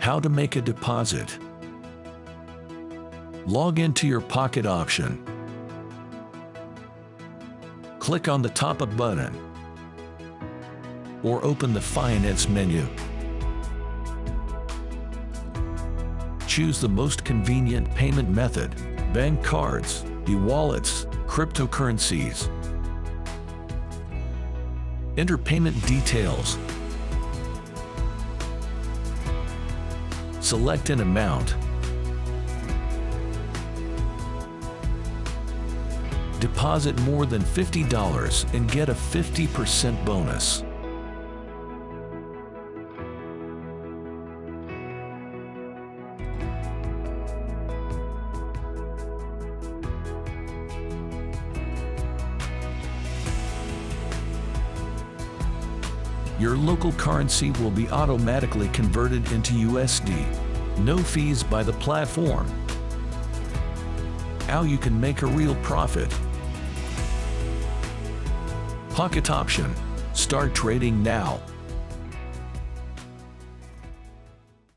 How to make a deposit. Log into your Pocket option. Click on the top-up button or open the Finance menu. Choose the most convenient payment method: bank cards, e-wallets, cryptocurrencies. Enter payment details. Select an amount. Deposit more than $50 and get a 50% bonus. Your local currency will be automatically converted into USD. No fees by the platform. How you can make a real profit. Pocket option. Start trading now.